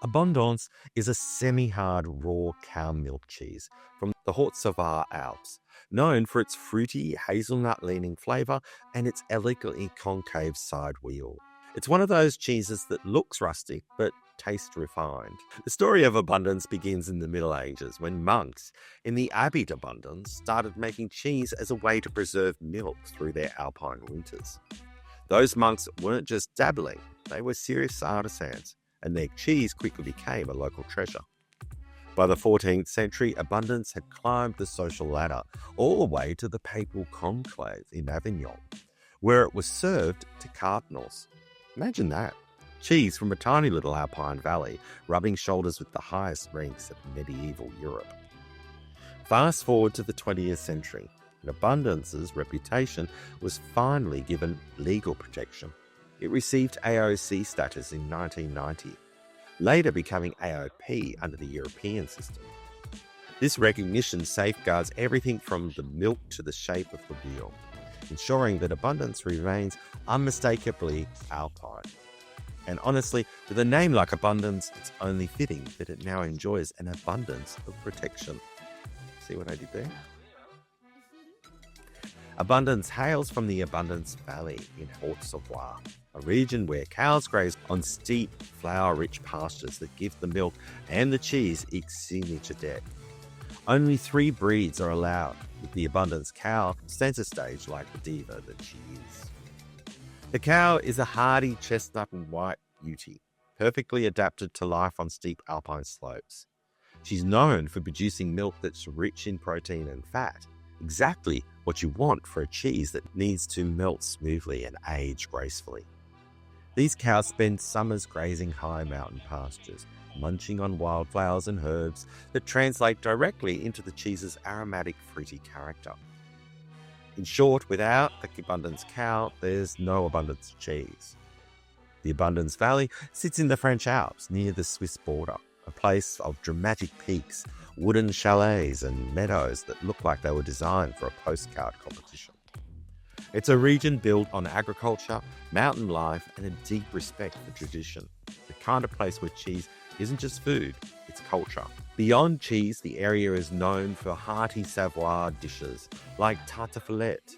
Abondance is a semi-hard raw cow milk cheese from the Haute-Savoie Alps, known for its fruity hazelnut-leaning flavour and its elegantly concave side wheel. It's one of those cheeses that looks rustic but tastes refined. The story of abundance begins in the Middle Ages when monks in the Abbey of Abondance started making cheese as a way to preserve milk through their Alpine winters. Those monks weren't just dabbling, they were serious artisans, and their cheese quickly became a local treasure. By the 14th century, abundance had climbed the social ladder all the way to the papal conclave in Avignon, where it was served to cardinals. Imagine that. Cheese from a tiny little Alpine valley, rubbing shoulders with the highest ranks of medieval Europe. Fast forward to the 20th century, and Abundance's reputation was finally given legal protection. It received AOC status in 1990, later becoming AOP under the European system. This recognition safeguards everything from the milk to the shape of the wheel, ensuring that abundance remains unmistakably Alpine. And honestly, with a name like Abundance, it's only fitting that it now enjoys an abundance of protection. See what I did there? Abundance hails from the Abondance Valley in Haute-Savoie, a region where cows graze on steep, flour-rich pastures that give the milk and the cheese its signature depth. Only 3 breeds are allowed, with the Abundance cow center stage like the diva that she is. The cow is a hardy chestnut and white beauty, perfectly adapted to life on steep alpine slopes. She's known for producing milk that's rich in protein and fat, exactly what you want for a cheese that needs to melt smoothly and age gracefully. These cows spend summers grazing high mountain pastures, munching on wildflowers and herbs that translate directly into the cheese's aromatic, fruity character. In short, without the Abundance cow, there's no Abundance cheese. The Abondance Valley sits in the French Alps near the Swiss border, a place of dramatic peaks, wooden chalets and meadows that look like they were designed for a postcard competition. It's a region built on agriculture, mountain life, and a deep respect for tradition. The kind of place where cheese isn't just food, it's culture. Beyond cheese, the area is known for hearty Savoie dishes like tartiflette,